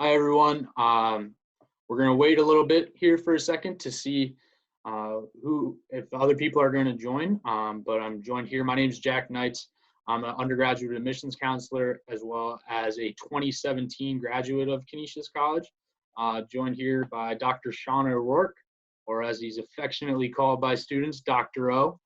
Hi, everyone. We're going to wait a little bit here for a second to see if other people are going to join. But I'm joined here. My name is Jack Knights. I'm an undergraduate admissions counselor as well as a 2017 graduate of Canisius College. Joined here by Dr. Sean O'Rourke, or as he's affectionately called by students, Dr. O,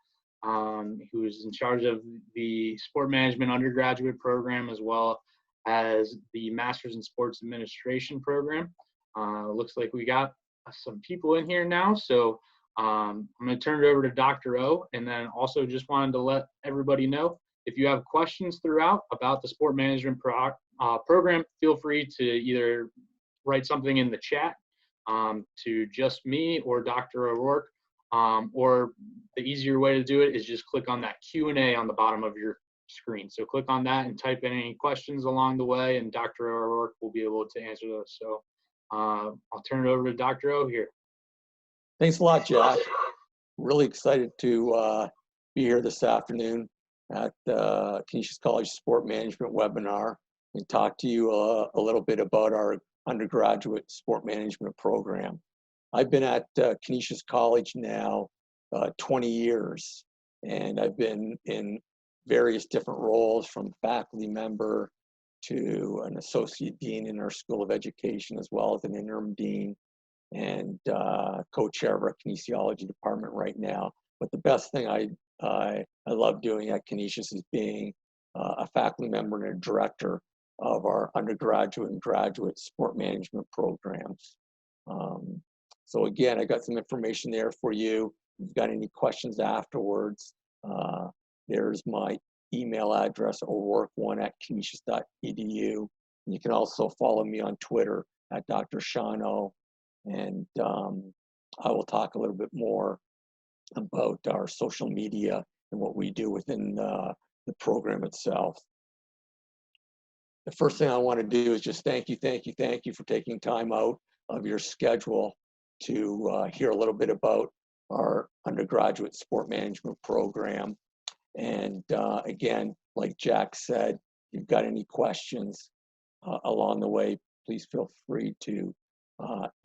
who's in charge of the sport management undergraduate program as well as the Masters in Sports Administration program. Looks like we got some people in here now, so I'm going to turn it over to Dr. O, and then also just wanted to let everybody know, if you have questions throughout about the sport management program, feel free to either write something in the chat to just me or Dr. O'Rourke, or the easier way to do it is just click on that Q&A on the bottom of your screen. So click on that and type in any questions along the way, and Dr. O'Rourke will be able to answer those. So I'll turn it over to Dr. O here. Thanks a lot, Jack. Really excited to be here this afternoon at the Canisius College Sport Management webinar and talk to you a little bit about our undergraduate sport management program. I've been at Canisius College now 20 years, and I've been in various different roles, from faculty member to an associate dean in our School of Education, as well as an interim dean and co-chair of our kinesiology department right now. But the best thing I love doing at Canisius is being a faculty member and a director of our undergraduate and graduate sport management programs. So again, I got some information there for you. If you've got any questions afterwards, there's my email address, o'rourke1@canisius.edu. You can also follow me on Twitter at Dr. Sean O. And I will talk a little bit more about our social media and what we do within the program itself. The first thing I want to do is just thank you for taking time out of your schedule to hear a little bit about our undergraduate sport management program. And again, like Jack said, if you've got any questions along the way, please feel free to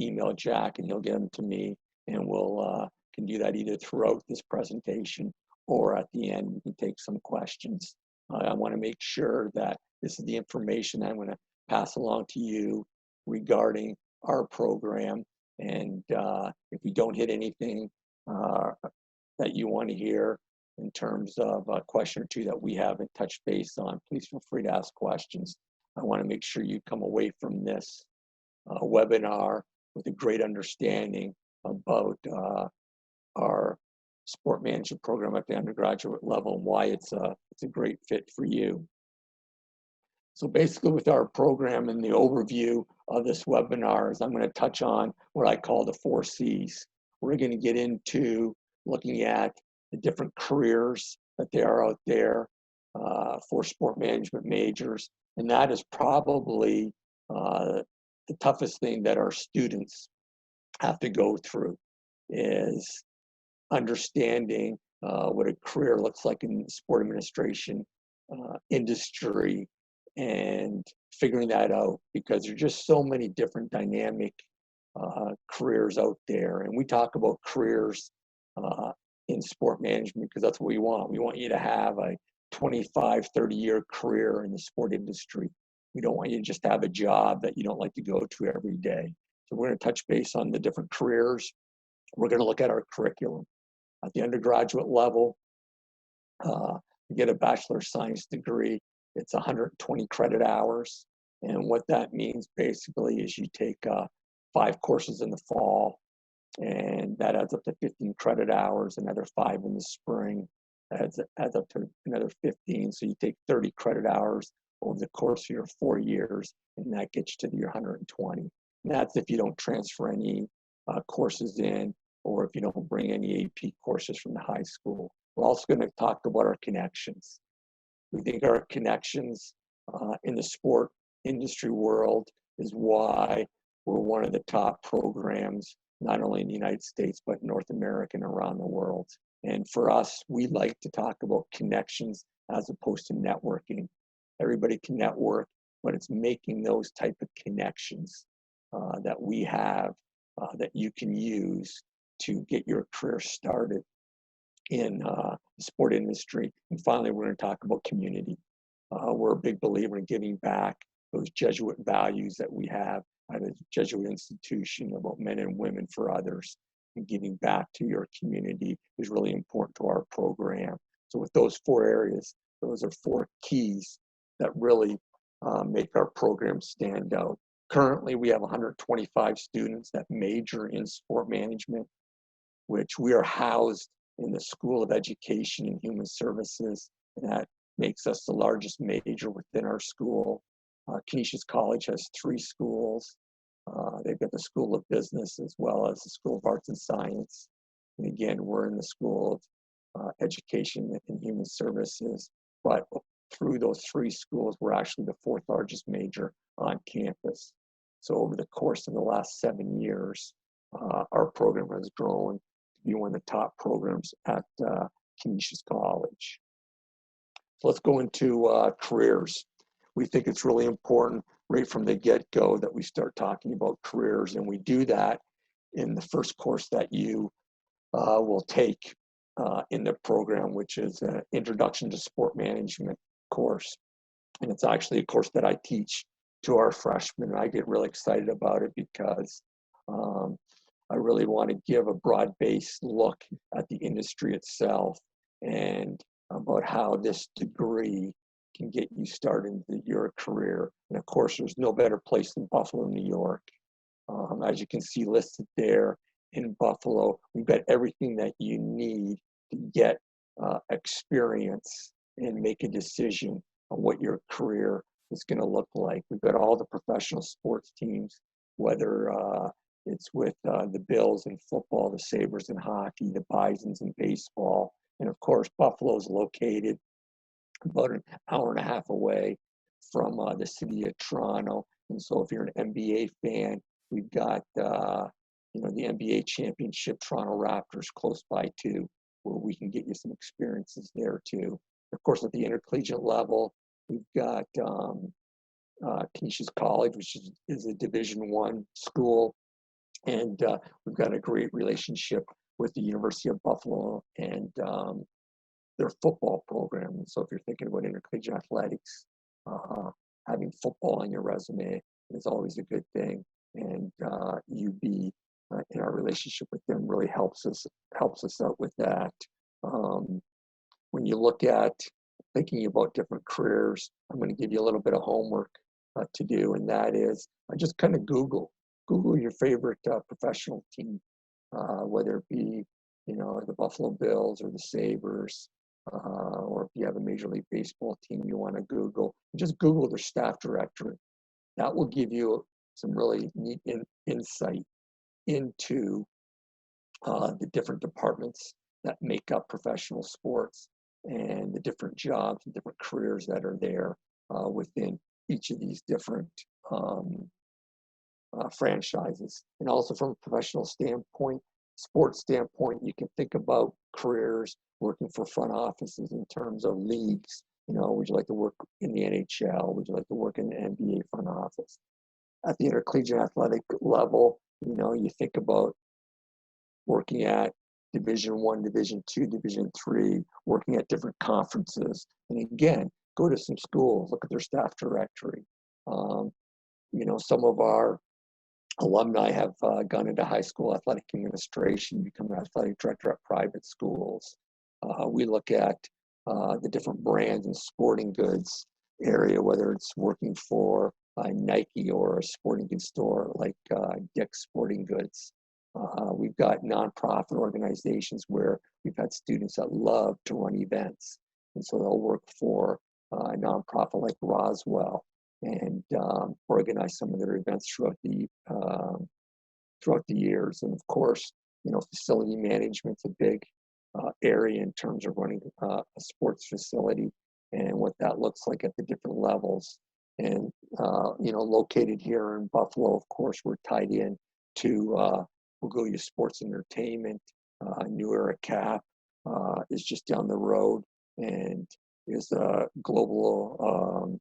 email Jack and he'll get them to me, and we'll can do that either throughout this presentation or at the end we can take some questions. I want to make sure that this is the information I'm going to pass along to you regarding our program, and if we don't hit anything that you want to hear in terms of a question or two that we haven't touched base on, please feel free to ask questions. I want to make sure you come away from this webinar with a great understanding about our sport management program at the undergraduate level and why it's a great fit for you. So basically, with our program and the overview of this webinar, is I'm going to touch on what I call the 4 C's. We're going to get into looking at the different careers that there are out there for sport management majors, and that is probably the toughest thing that our students have to go through, is understanding what a career looks like in the sport administration industry and figuring that out, because there's just so many different dynamic careers out there. And we talk about careers in sport management because that's what we want. We want you to have a 25, 30-year career in the sport industry. We don't want you to just have a job that you don't like to go to every day. So we're going to touch base on the different careers. We're going to look at our curriculum. At the undergraduate level, you get a Bachelor of Science degree. It's 120 credit hours. And what that means basically is you take 5 courses in the fall, and that adds up to 15 credit hours, another 5 in the spring. That adds up to another 15. So you take 30 credit hours over the course of your 4 years, and that gets you to your 120. And that's if you don't transfer any courses in, or if you don't bring any AP courses from the high school. We're also going to talk about our connections. We think our connections in the sport industry world is why we're one of the top programs, not only in the United States, but North America and around the world. And for us, we like to talk about connections as opposed to networking. Everybody can network. but it's making those type of connections that we have that you can use to get your career started in the sport industry. And finally, we're going to talk about community. We're a big believer in giving back those Jesuit values that we have at a Jesuit institution about men and women for others, and giving back to your community is really important to our program. So with those 4 areas, those are 4 keys that really make our program stand out. Currently, we have 125 students that major in sport management, which we are housed in the School of Education and Human Services, and that makes us the largest major within our school. Canisius College has 3 schools. They've got the School of Business as well as the School of Arts and Science. And again, we're in the School of Education and Human Services, but through those 3 schools, we're actually the 4th largest major on campus. So over the course of the last 7 years, our program has grown to be one of the top programs at Canisius College. So let's go into careers. We think it's really important right from the get-go that we start talking about careers, and we do that in the first course that you will take in the program, which is an Introduction to Sport Management course. And it's actually a course that I teach to our freshmen, and I get really excited about it because I really want to give a broad-based look at the industry itself and about how this degree can get you started in your career. And of course, there's no better place than Buffalo, New York. As you can see listed there in Buffalo, we've got everything that you need to get experience and make a decision on what your career is going to look like. We've got all the professional sports teams, whether it's with the Bills in football, the Sabres in hockey, the Bisons in baseball. And of course, Buffalo is located about an hour and a half away from the city of Toronto. And so if you're an NBA fan, we've got the NBA championship Toronto Raptors close by too, where we can get you some experiences there too. Of course, at the intercollegiate level, we've got Canisius College, which is a Division I school. And we've got a great relationship with the University of Buffalo and their football program. And so if you're thinking about intercollegiate athletics, having football on your resume is always a good thing. And UB in our relationship with them really helps us out with that. When you look at thinking about different careers, I'm going to give you a little bit of homework to do, and that is just kind of Google your favorite professional team, whether it be the Buffalo Bills or the Sabres, or if you have a Major League Baseball team you want to Google, just Google their staff directory. That will give you some really neat insight into the different departments that make up professional sports and the different jobs and different careers that are there within each of these different franchises. And also from a professional standpoint, sports standpoint, you can think about careers working for front offices in terms of leagues. Would you like to work in the NHL? Would you like to work in the NBA front office? At the intercollegiate athletic level, you think about working at Division I, Division II, Division III, working at different conferences. And again, go to some schools, look at their staff directory. Some of our alumni have gone into high school athletic administration, become an athletic director at private schools. We look at the different brands and sporting goods area, whether it's working for Nike or a sporting goods store like Dick's Sporting Goods. We've got nonprofit organizations where we've had students that love to run events. And so they'll work for a nonprofit like Roswell and organize some of their events throughout the years. And of course, facility management's a big area in terms of running a sports facility and what that looks like at the different levels. And located here in Buffalo, of course, we're tied in to Bugoya Sports Entertainment. New Era Cap is just down the road and is a global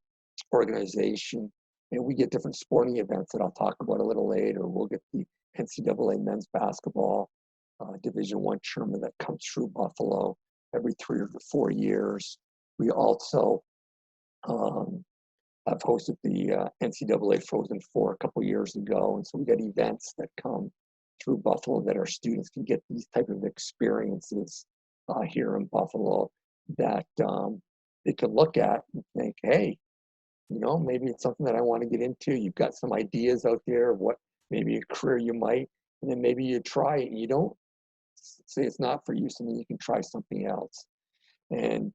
organization. And we get different sporting events that I'll talk about a little later. We'll get the NCAA men's basketball Division I tournament that comes through Buffalo every 3 or 4 years. We also I've hosted the NCAA Frozen Four a couple years ago, and so we got events that come through Buffalo that our students can get these type of experiences here in Buffalo that they can look at and think, hey, maybe it's something that I want to get into. You've got some ideas out there of what maybe a career you might, and then maybe you try it and you don't say it's not for you, so then you can try something else. And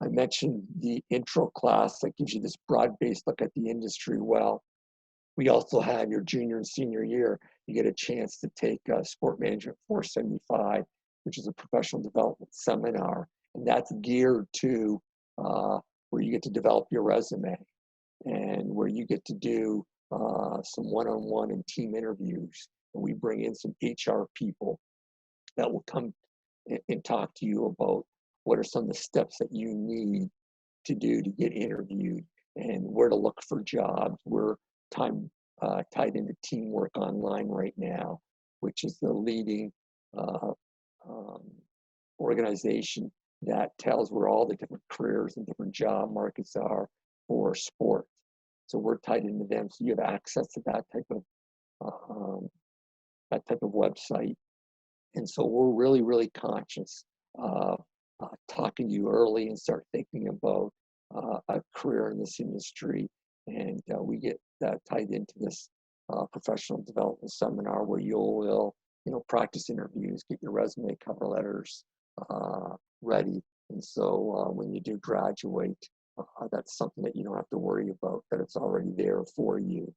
I mentioned the intro class that gives you this broad-based look at the industry. Well, we also have your junior and senior year. You get a chance to take Sport Management 475, which is a professional development seminar. And that's geared to where you get to develop your resume and where you get to do some one-on-one and team interviews. And we bring in some HR people that will come and talk to you about what are some of the steps that you need to do to get interviewed and where to look for jobs. We're tied into Teamwork Online right now, which is the leading organization that tells where all the different careers and different job markets are for sport. So we're tied into them, so you have access to that type of website. And so we're really, really conscious of talking to you early and start thinking about a career in this industry. And we get that tied into this professional development seminar where you will, practice interviews, get your resume, cover letters ready. And so when you do graduate, that's something that you don't have to worry about, that it's already there for you.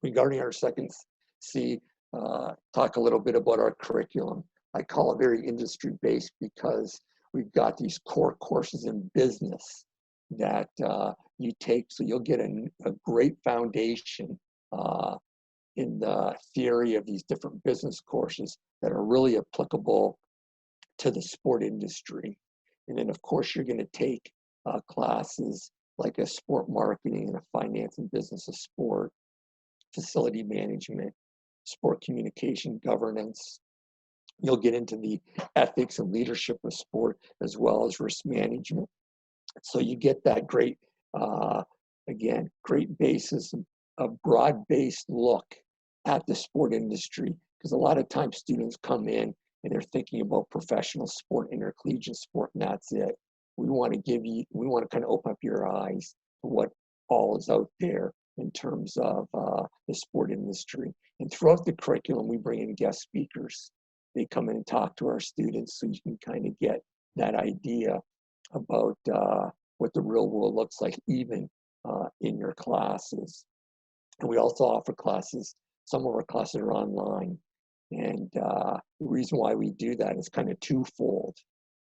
Regarding our second C, talk a little bit about our curriculum. I call it very industry-based because we've got these core courses in business that you take, so you'll get a great foundation in the theory of these different business courses that are really applicable to the sport industry. And then, of course, you're going to take classes like a sport marketing and a finance and business of sport, facility management, sport communication, governance. You'll get into the ethics and leadership of sport as well as risk management. So you get that great, great basis, a broad-based look at the sport industry, because a lot of times students come in and they're thinking about professional sport, intercollegiate sport, and that's it. We want to kind of open up your eyes to what all is out there in terms of the sport industry. And throughout the curriculum, we bring in guest speakers. They come in and talk to our students so you can kind of get that idea about what the real world looks like, even in your classes. And we also offer classes. Some of our classes are online. And the reason why we do that is kind of twofold.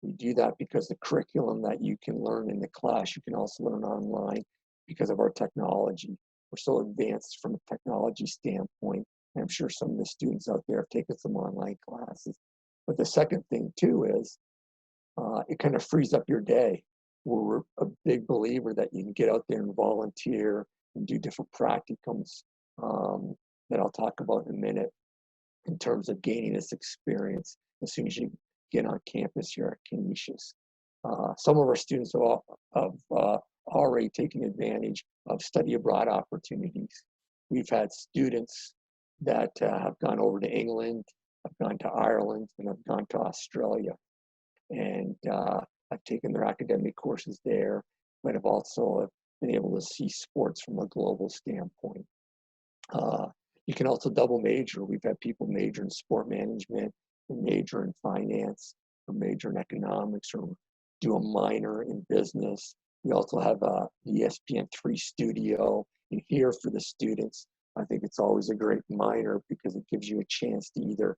We do that because the curriculum that you can learn in the class, you can also learn online because of our technology. We're so advanced from a technology standpoint. And I'm sure some of the students out there have taken some online classes. But the second thing too is it kind of frees up your day. We're a big believer that you can get out there and volunteer and do different practicums that I'll talk about in a minute in terms of gaining this experience as soon as you get on campus here at Canisius. Some of our students have already taken advantage of study abroad opportunities. We've had students that have gone over to England, have gone to Ireland, and have gone to Australia. And I've taken their academic courses there, but have also been able to see sports from a global standpoint. You can also double major. We've had people major in sport management, or major in finance, or major in economics, or do a minor in business. We also have the ESPN3 studio. And here for the students, I think it's always a great minor because it gives you a chance to either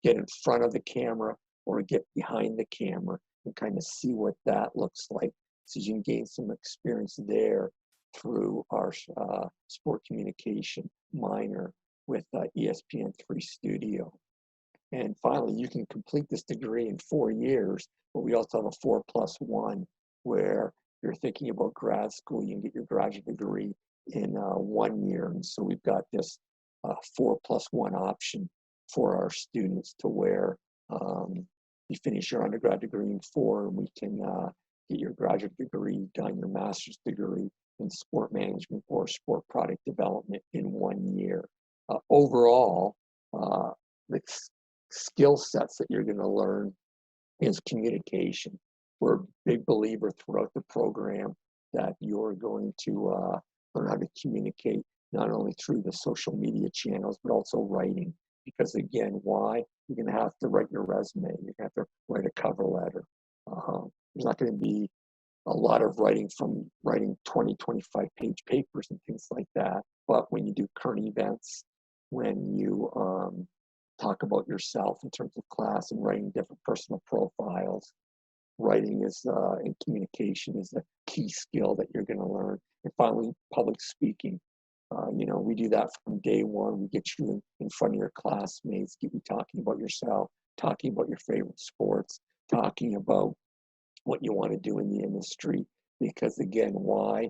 get in front of the camera or get behind the camera and kind of see what that looks like. So you can gain some experience there through our sport communication minor with ESPN3 Studio. And finally, you can complete this degree in 4 years, but we also have a 4+1 where you're thinking about grad school, you can get your graduate degree in 1 year. And so we've got this 4+1 option for our students to where you finish your undergrad degree in 4, and we can get your graduate degree done, your master's degree in sport management or sport product development in 1 year. Overall, the skill sets that you're going to learn is communication. We're a big believer throughout the program that you're going to learn how to communicate not only through the social media channels, but also writing. Because again, why? You're going to have to write your resume. You're going to have to write a cover letter. There's not going to be a lot of writing from writing 20, 25-page papers and things like that. But when you do current events, when you talk about yourself in terms of class and writing different personal profiles, writing is and communication is a key skill that you're going to learn. And finally, public speaking. We do that from day one. We get you in front of your classmates, get you talking about yourself, talking about your favorite sports, talking about what you want to do in the industry. Because again, why?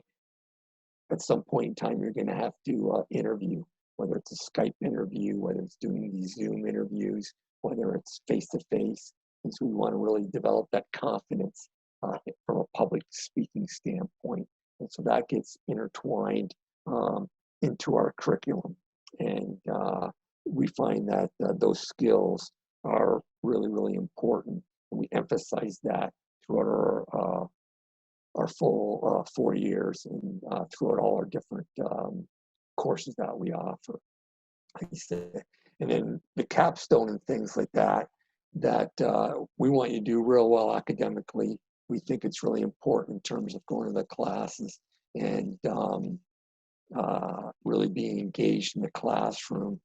At some point in time, you're going to have to interview, whether it's a Skype interview, whether it's doing these Zoom interviews, whether it's face-to-face. And so we want to really develop that confidence from a public speaking standpoint. And so that gets intertwined into our curriculum. And we find that those skills are really, really important. And we emphasize that throughout our full 4 years and throughout all our different courses that we offer. And then the capstone and things like that, we want you to do real well academically. We think it's really important in terms of going to the classes and really being engaged in the classroom.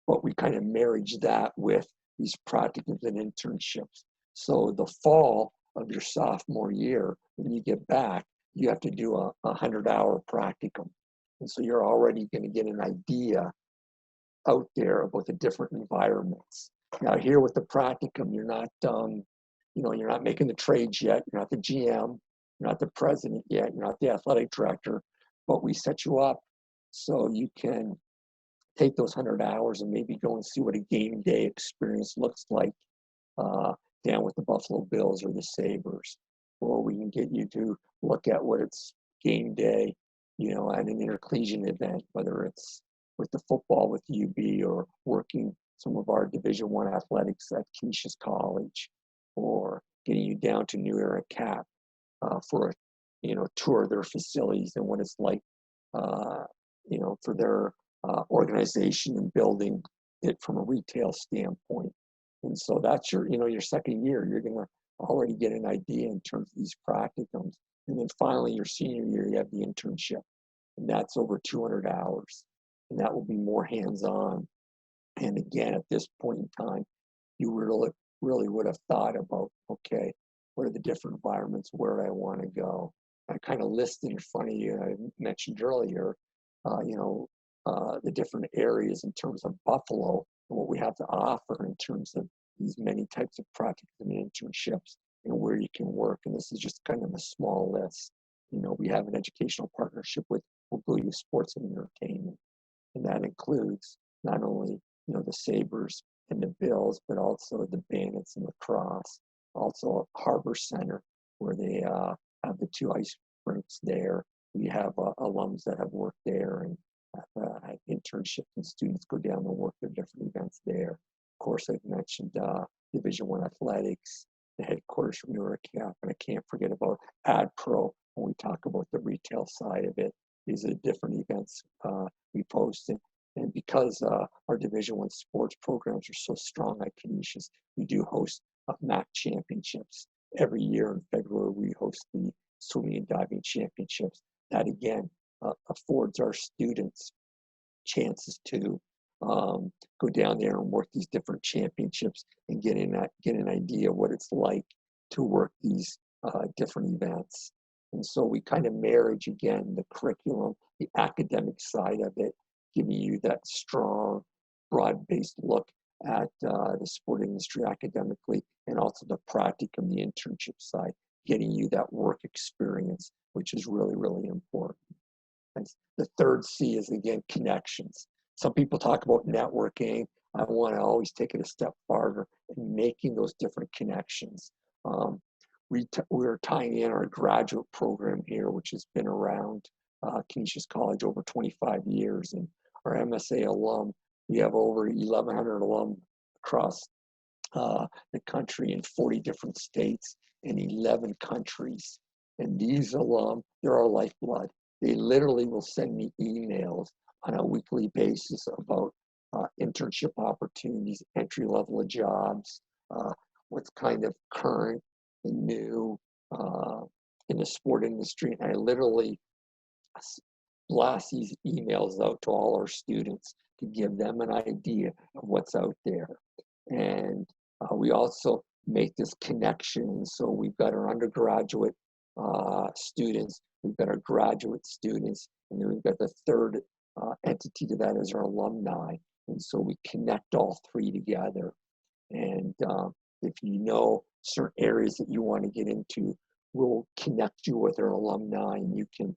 But we kind of marriage that with these practicums and internships. So the fall of your sophomore year, when you get back, you have to do a 100-hour practicum. And so you're already going to get an idea out there about the different environments. Now here with the practicum, you're not, you're not making the trades yet. You're not the GM. You're not the president yet. You're not the athletic director. But we set you up so you can take those 100 hours and maybe go and see what a game day experience looks like down with the Buffalo Bills or the Sabres. Or we can get you to look at what it's game day, at an intercollegiate event, whether it's with the football with UB or working some of our Division I athletics at Canisius College, or getting you down to New Era Cap for a tour of their facilities and what it's like, for their organization and building it from a retail standpoint. And so that's your second year. You're going to already get an idea in terms of these practicums. And then finally, your senior year, you have the internship. And that's over 200 hours. And that will be more hands-on. And again, at this point in time, you really would have thought about, okay, what are the different environments? Where do I want to go? I kind of listed in front of you, I mentioned earlier, the different areas in terms of Buffalo and what we have to offer in terms of these many types of projects and internships and where you can work. And this is just kind of a small list. We have an educational partnership with Youth Sports and Entertainment. And that includes not only, the Sabres and the Bills, but also the Bandits and lacrosse. Also Harbor Center, where they have the 2 ice rinks there. We have alums that have worked there and have internships, and students go down and work their different events there. Of course, I've mentioned Division I athletics, the headquarters from NeuroCap, and I can't forget about AdPro when we talk about the retail side of it. These are different events we post. And because our Division I sports programs are so strong at Canisius, we do host MAC championships. Every year in February, we host the swimming and diving championships. That again affords our students chances to go down there and work these different championships and get an idea of what it's like to work these different events. And so we kind of marriage again the curriculum, the academic side of it, giving you that strong, broad-based look at the sport industry academically, and also the practicum, the internship side, getting you that work experience, which is really, really important. And the third C is, again, connections. Some people talk about networking. I want to always take it a step farther in making those different connections. We're tying in our graduate program here, which has been around Canisius College over 25 years. And our MSA alum, we have over 1,100 alum across the country in 40 different states and 11 countries. And these alum, they're our lifeblood. They literally will send me emails on a weekly basis about internship opportunities, entry-level jobs, what's kind of current and new in the sport industry. And I literally blast these emails out to all our students to give them an idea of what's out there. And we also make this connection. So we've got our undergraduate students, we've got our graduate students, and then we've got the third entity to that is our alumni. And so we connect all three together. And if you know certain areas that you want to get into, we'll connect you with our alumni, and you can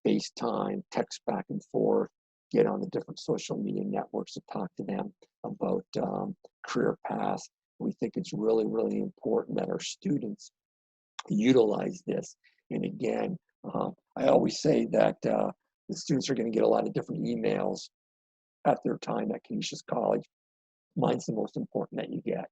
FaceTime, text back and forth, get on the different social media networks to talk to them about career paths. We think it's really, really important that our students utilize this. And again, I always say that the students are going to get a lot of different emails at their time at Canisius College. Mine's the most important that you get.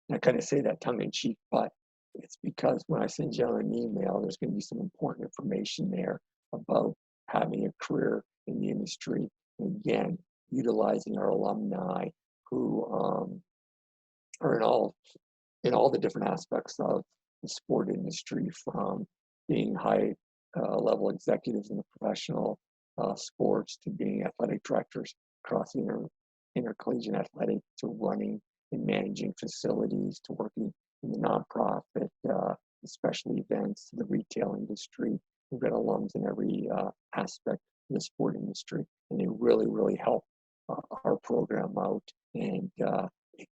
And I kind of say that tongue in cheek, but it's because when I send you an email, there's going to be some important information there about having a career in the industry. And again, utilizing our alumni who are in all the different aspects of the sport industry, from being high level executives in the professional sports to being athletic directors across intercollegiate athletics, to running and managing facilities, to working in the nonprofit, special events, to the retail industry. We've got alums in every aspect of the sport industry, and they really, really help our program out. And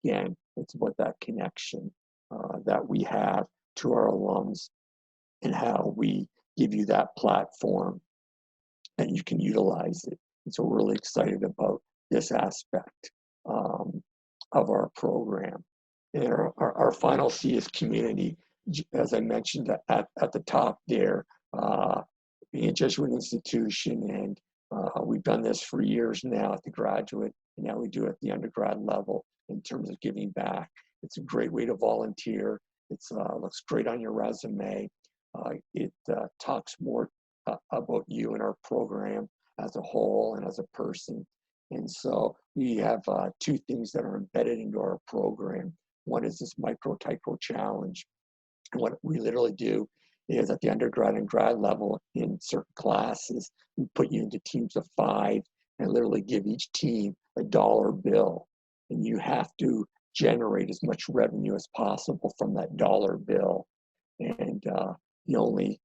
again, it's about that connection that we have to our alums and how we give you that platform and you can utilize it. And so we're really excited about this aspect of our program. And our final C is community. As I mentioned at the top there, being a Jesuit institution, and we've done this for years now at the graduate, and now we do it at the undergrad level in terms of giving back. It's a great way to volunteer. It looks great on your resume. It talks more about you and our program as a whole and as a person. And so we have two things that are embedded into our program. One is this micro-tyco challenge. And what we literally do is at the undergrad and grad level in certain classes, we put you into teams of 5 and literally give each team a dollar bill. And you have to generate as much revenue as possible from that dollar bill. And the only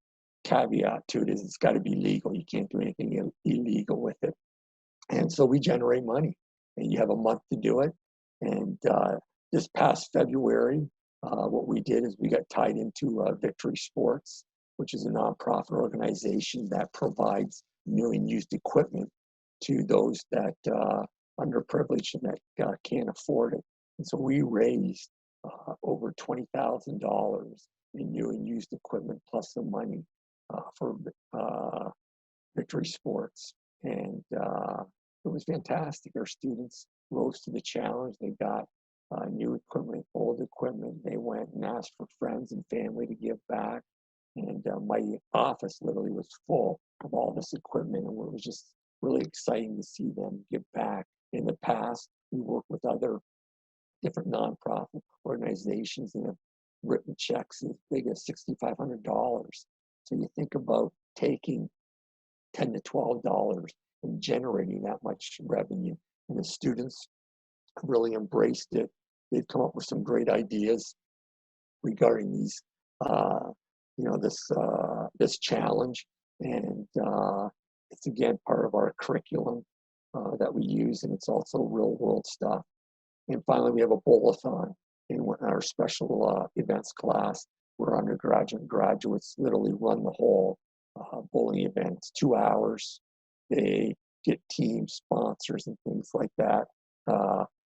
caveat to it is it's got to be legal. You can't do anything illegal with it. And so we generate money, and you have a month to do it. And this past February, what we did is we got tied into Victory Sports, which is a nonprofit organization that provides new and used equipment to those that underprivileged and that can't afford it. And so we raised over $20,000 in new and used equipment plus some money for Victory Sports. And it was fantastic. Our students rose to the challenge. They got new equipment, old equipment. They went and asked for friends and family to give back. And my office literally was full of all this equipment. And it was just really exciting to see them give back. In the past, we worked with other different nonprofit organizations and have written checks as big as $6,500. So you think about taking $10 to $12 and generating that much revenue. And the students really embraced it. They've come up with some great ideas regarding these, this challenge. And it's again part of our curriculum that we use, and it's also real world stuff. And finally, we have a bowl-a-thon in our special events class. where undergraduate and graduates literally run the whole bowling event. It's 2 hours. They get team sponsors and things like that.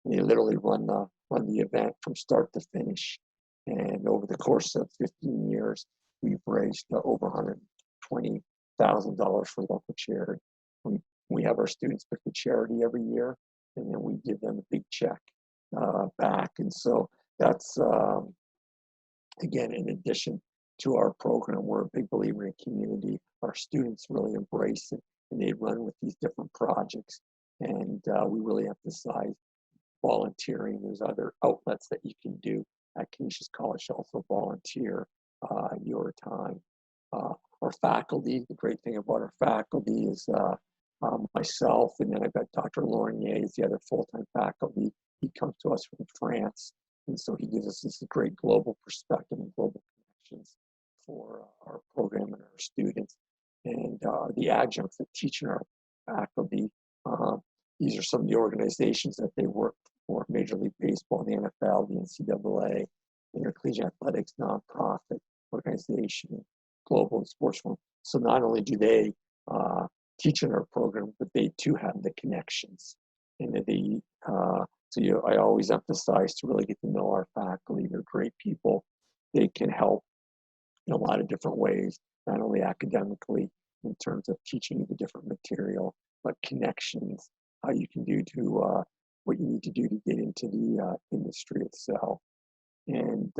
They literally run the event from start to finish. And over the course of 15 years, we've raised over $120,000 for local charity. We have our students pick the charity every year, and then we give them a big check back. And so that's, again, in addition to our program, we're a big believer in community. Our students really embrace it, and they run with these different projects. And we really emphasize volunteering. There's other outlets that you can do at Canisius College to also volunteer your time. Our faculty, the great thing about our faculty is myself, and then I've got Dr. Laurnier is the other full-time faculty. He comes to us from France, and so he gives us this great global perspective and global connections for our program and our students. And the adjuncts that teach in our faculty, these are some of the organizations that they work for: Major League Baseball, the NFL, the NCAA, Intercollegiate Athletics, nonprofit organization, Global Sports Forum. So not only do they teach in our program, but they too have the connections. And they, I always emphasize to really get to know our faculty. They're great people. They can help in a lot of different ways, not only academically in terms of teaching you the different material, but connections, how you can do to what you need to do to get into the industry itself. And,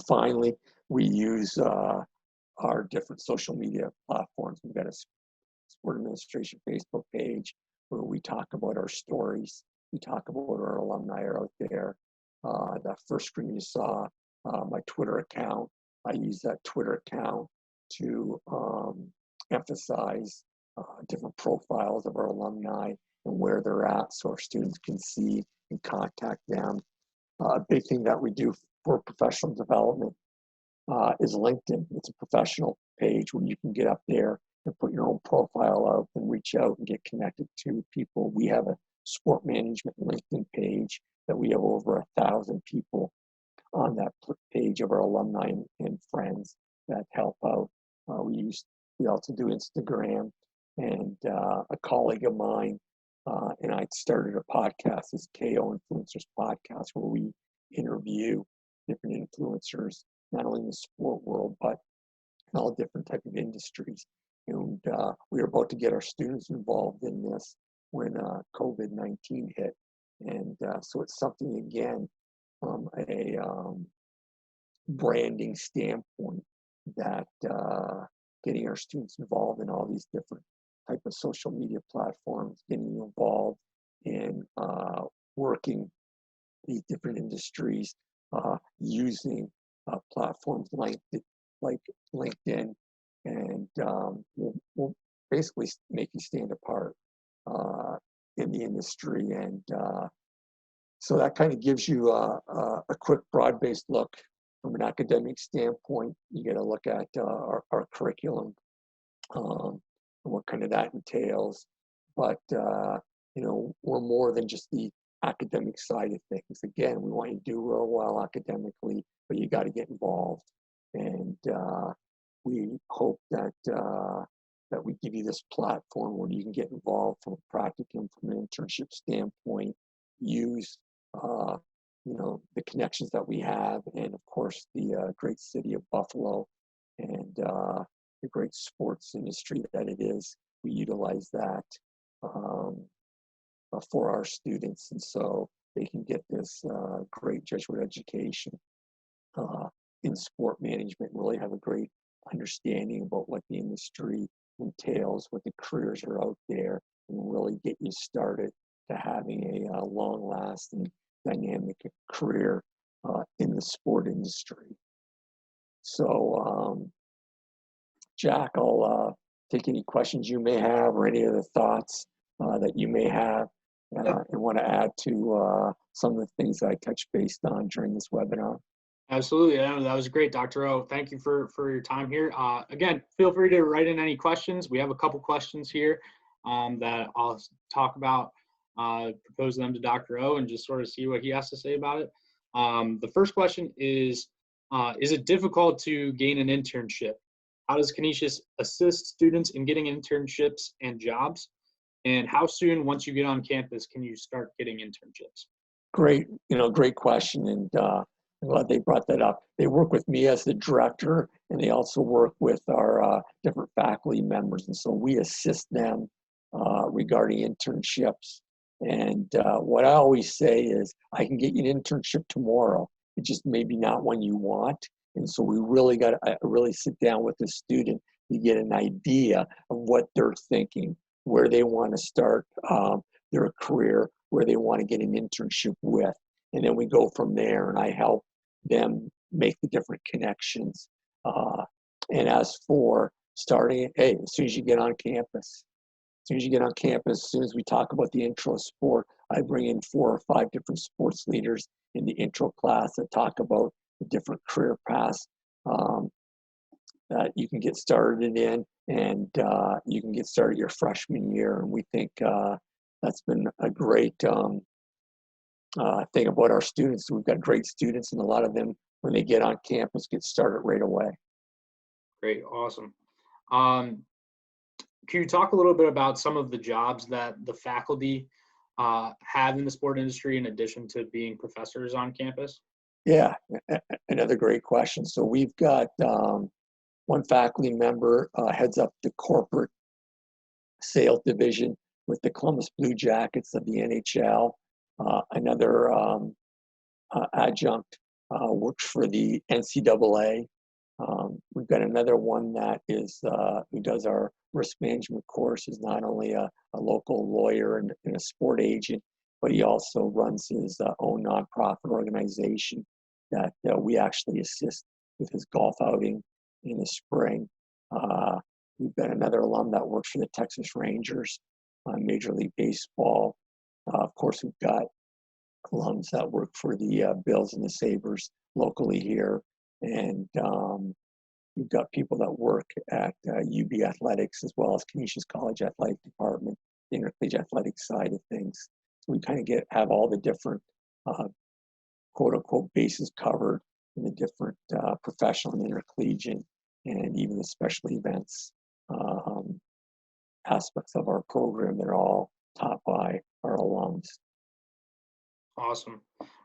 finally, we use our different social media platforms. We've got a Sport Administration Facebook page where we talk about our stories. We talk about what our alumni are out there. That first screen you saw, my Twitter account, I use that Twitter account to emphasize different profiles of our alumni and where they're at so our students can see and contact them. A big thing that we do for professional development is LinkedIn. It's a professional page where you can get up there and put your own profile out and reach out and get connected to people. We have a sport management LinkedIn page that we have over 1,000 people on that page of our alumni and friends that help out. We also do Instagram, and a colleague of mine and I started a podcast, this KO Influencers podcast, where we interview different influencers, not only in the sport world, but in all different type of industries. And we were about to get our students involved in this when COVID-19 hit. And so it's something, again, from a branding standpoint, that getting our students involved in all these different type of social media platforms, getting involved in working these different industries, using platforms like LinkedIn, and will basically make you stand apart in the industry. And so that kind of gives you a quick broad-based look from an academic standpoint. You get a look at our curriculum and what kind of that entails. But we're more than just the academic side of things. Again, we want you to do real well academically, but you got to get involved. And we hope that that we give you this platform where you can get involved from a practicum, from an internship standpoint, use the connections that we have, and of course the great city of Buffalo and the great sports industry that it is. We utilize that for our students, and so they can get this great Jesuit education in sport management, and really have a great understanding about what the industry entails, what the careers are out there, and really get you started to having a long-lasting, dynamic career in the sport industry. So, Jack, I'll take any questions you may have or any other thoughts that you may have and want to add to some of the things that I touched base on during this webinar. Absolutely. That was great, Dr. O. Thank you for your time here. Again, feel free to write in any questions. We have a couple questions here that I'll talk about, propose them to Dr. O and just sort of see what he has to say about it. The first question is, Is it difficult to gain an internship? How does Canisius assist students in getting internships and jobs? And how soon, once you get on campus, can you start getting internships? Great, great question. And I'm glad they brought that up. They work with me as the director, and they also work with our different faculty members. And so we assist them regarding internships. And what I always say is, I can get you an internship tomorrow. It just maybe not one you want. And so we really got to really sit down with the student to get an idea of what they're thinking, where they want to start their career, where they want to get an internship with. And then we go from there, and I help them make the different connections. And as for starting, hey, as soon as you get on campus, as soon as we talk about the intro sport, I bring in 4 or 5 different sports leaders in the intro class that talk about the different career paths that you can get started in, and you can get started your freshman year. And we think that's been a great thing about our students. We've got great students, and a lot of them, when they get on campus, get started right away. Great, awesome. Can you talk a little bit about some of the jobs that the faculty have in the sport industry in addition to being professors on campus? Yeah, another great question. So we've got one faculty member heads up the corporate sales division with the Columbus Blue Jackets of the NHL. Another adjunct works for the NCAA. We've got another one that is who does our risk management course, is not only a local lawyer and a sport agent, but he also runs his own nonprofit organization that we actually assist with his golf outing in the spring. We've got another alum that works for the Texas Rangers on Major League Baseball. Of course, we've got alums that work for the Bills and the Sabres locally here. And we've got people that work at UB Athletics, as well as Canisius College Athletic Department, the intercollegiate athletics side of things. So we kind of have all the different quote unquote bases covered in the different professional and intercollegiate and even the special events aspects of our program. They're all taught by our alums. Awesome.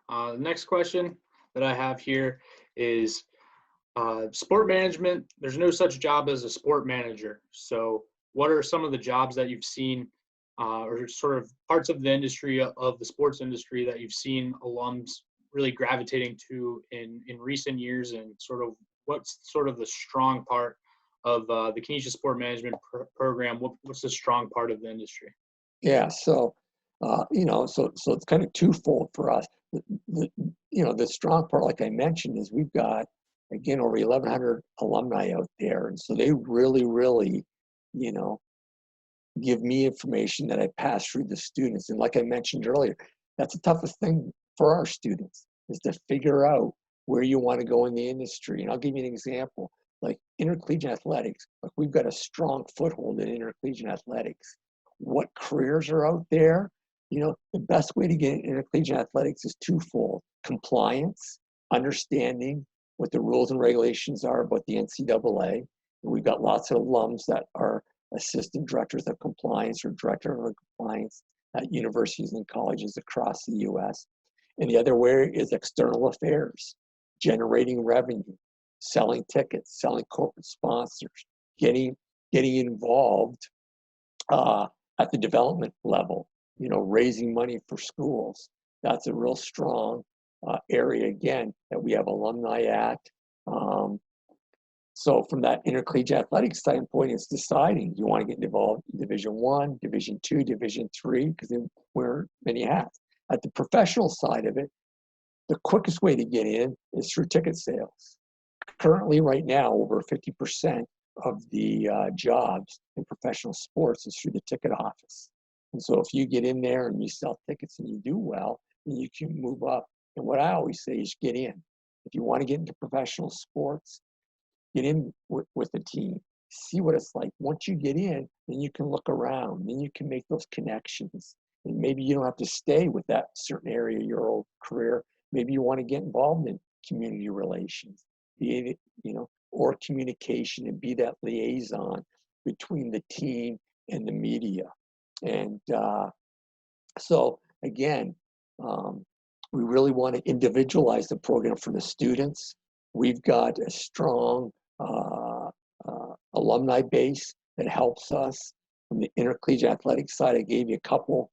The next question that I have here is sport management. There's no such job as a sport manager. So what are some of the jobs that you've seen or sort of parts of the industry, of the sports industry, that you've seen alums really gravitating to in recent years, and sort of what's sort of the strong part of the Canisius Sport Management program? What's the strong part of the industry? Yeah, so so it's kind of twofold for us. The strong part, like I mentioned, is we've got, again, over 1,100 alumni out there, and so they really, give me information that I pass through the students. And like I mentioned earlier, that's the toughest thing for our students, is to figure out where you want to go in the industry. And I'll give you an example, like intercollegiate athletics. Like, we've got a strong foothold in intercollegiate athletics. What careers are out there? The best way to get into intercollegiate athletics is twofold: compliance, understanding what the rules and regulations are about the NCAA. And we've got lots of alums that are assistant directors of compliance or director of compliance at universities and colleges across the U.S. And the other way is external affairs, generating revenue, selling tickets, selling corporate sponsors, getting involved at the development level, raising money for schools. That's a real strong area, again, that we have alumni at. So from that intercollegiate athletics standpoint, it's deciding, do you want to get involved in Division I, Division II, Division III, because they wear many hats. At the professional side of it, the quickest way to get in is through ticket sales. Currently, right now, over 50% of the jobs in professional sports is through the ticket office. And so if you get in there and you sell tickets and you do well, then you can move up. And what I always say is, get in. If you want to get into professional sports, get in with the team. See what it's like. Once you get in, then you can look around. Then you can make those connections. And maybe you don't have to stay with that certain area of your old career. Maybe you want to get involved in community relations. be, or communication, and be that liaison between the team and the media. And so again, we really want to individualize the program for the students. We've got a strong alumni base that helps us. From the intercollegiate athletics side, I gave you a couple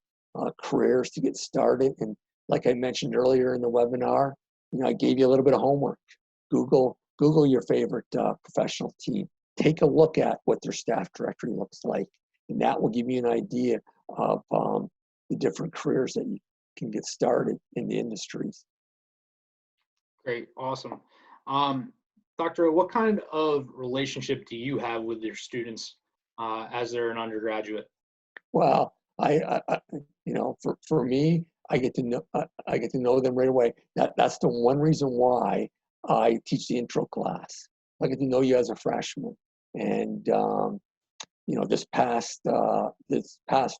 careers to get started. And like I mentioned earlier in the webinar, I gave you a little bit of homework. Google your favorite professional team. Take a look at what their staff directory looks like, and that will give you an idea of the different careers that you can get started in the industries. Great, awesome. Dr. O, what kind of relationship do you have with your students as they're an undergraduate? Well, for me, I get to know them right away. That's the one reason why I teach the intro class. I get to know you as a freshman, and this past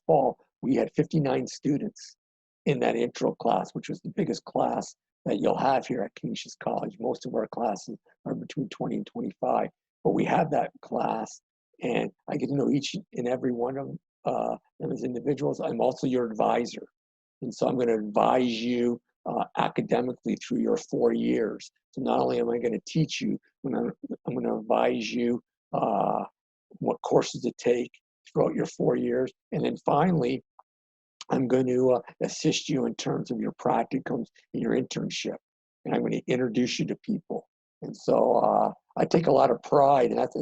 fall, we had 59 students in that intro class, which was the biggest class that you'll have here at Canisius College. Most of our classes are between 20 and 25, but we have that class, and I get to know each and every one of them as individuals. I'm also your advisor, and so I'm going to advise you academically through your 4 years. So not only am I going to teach you, I'm going to advise you what courses to take throughout your 4 years, and then finally, I'm going to assist you in terms of your practicums and your internship, and I'm going to introduce you to people. And so I take a lot of pride, and that's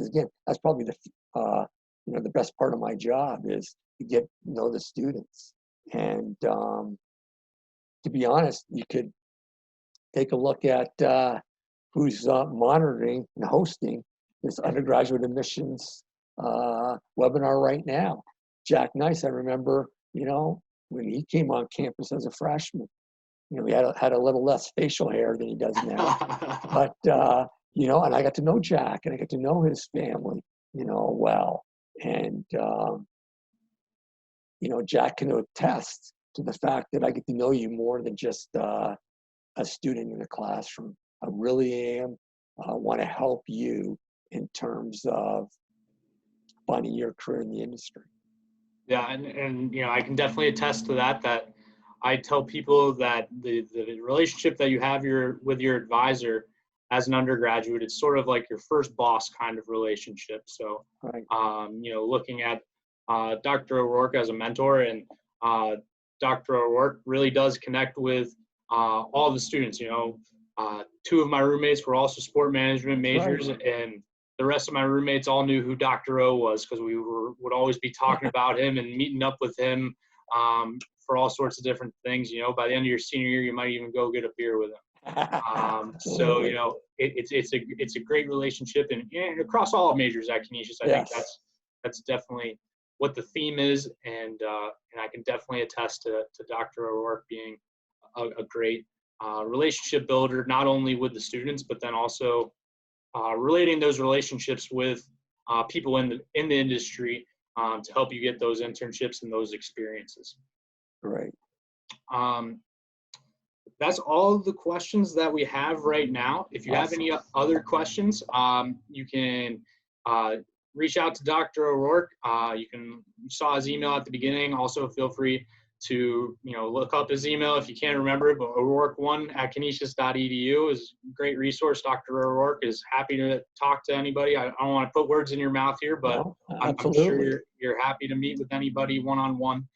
probably the best part of my job, is to get to know the students. And to be honest, you could take a look at who's monitoring and hosting this undergraduate admissions webinar right now. Jack Nice, I remember, when he came on campus as a freshman, he had a little less facial hair than he does now. But, and I got to know Jack, and I got to know his family, well. And, Jack can attest to the fact that I get to know you more than just a student in the classroom. I really am. Want to help you in terms of finding your career in the industry. Yeah, and I can definitely attest to that. That I tell people that the relationship that you have with your advisor as an undergraduate, it's sort of like your first boss kind of relationship. So, right. Looking at Dr. O'Rourke as a mentor, and Dr. O'Rourke really does connect with all the students. Two of my roommates were also sport management majors, right. And the rest of my roommates all knew who Dr. O was, because we would always be talking about him and meeting up with him for all sorts of different things. By the end of your senior year, you might even go get a beer with him. So it's a great relationship, and across all majors at Canisius, I think that's definitely what the theme is, and I can definitely attest to Dr. O'Rourke being a great relationship builder, not only with the students, but then also relating those relationships with people in the industry to help you get those internships and those experiences. Great. That's all of the questions that we have right now. If you have any other questions, you can reach out to Dr. O'Rourke. You saw his email at the beginning. Also, feel free to look up his email if you can't remember it, but O'Rourke1@canisius.edu is a great resource. Dr. O'Rourke is happy to talk to anybody. I don't want to put words in your mouth here, but I'm sure you're happy to meet with anybody one-on-one.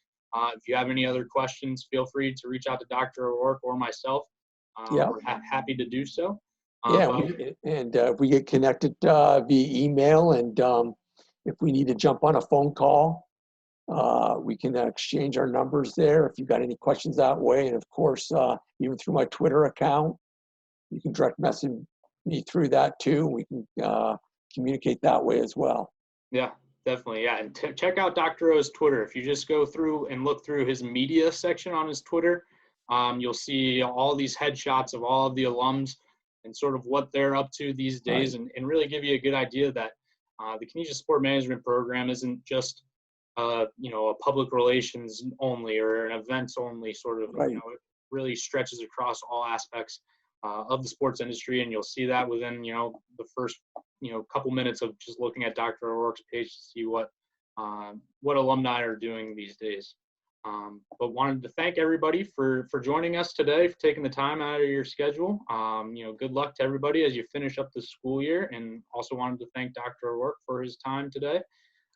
If you have any other questions, feel free to reach out to Dr. O'Rourke or myself. We're happy to do so. If we get connected via email, and if we need to jump on a phone call, we can exchange our numbers there if you've got any questions that way. And of course, even through my Twitter account, you can direct message me through that too. We can communicate that way as well. Yeah, definitely. Yeah, and check out Dr. O's Twitter. If you just go through and look through his media section on his Twitter, you'll see all these headshots of all of the alums and sort of what they're up to these days, right. and really give you a good idea that the Canisius Sport Management program isn't just a public relations only or an events only sort of, right. It really stretches across all aspects of the sports industry, and you'll see that within, the first, couple minutes of just looking at Dr. O'Rourke's page to see what alumni are doing these days. But wanted to thank everybody for joining us today, for taking the time out of your schedule. Good luck to everybody as you finish up the school year, and also wanted to thank Dr. O'Rourke for his time today.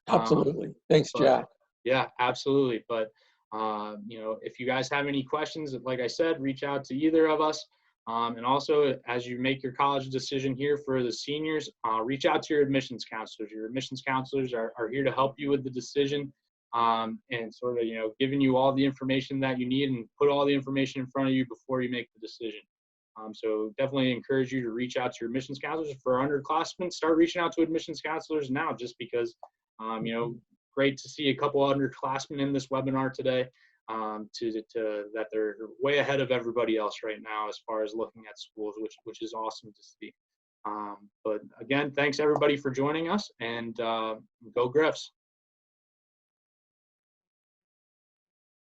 Absolutely. Thanks, Jack. Yeah, absolutely. But, if you guys have any questions, like I said, reach out to either of us. And also, as you make your college decision here for the seniors, reach out to your admissions counselors. Your admissions counselors are here to help you with the decision, and sort of, giving you all the information that you need and put all the information in front of you before you make the decision. So definitely encourage you to reach out to your admissions counselors. For underclassmen, start reaching out to admissions counselors now, just because, great to see a couple underclassmen in this webinar today, that they're way ahead of everybody else right now as far as looking at schools, which is awesome to see. But again, thanks everybody for joining us, and go Griffs.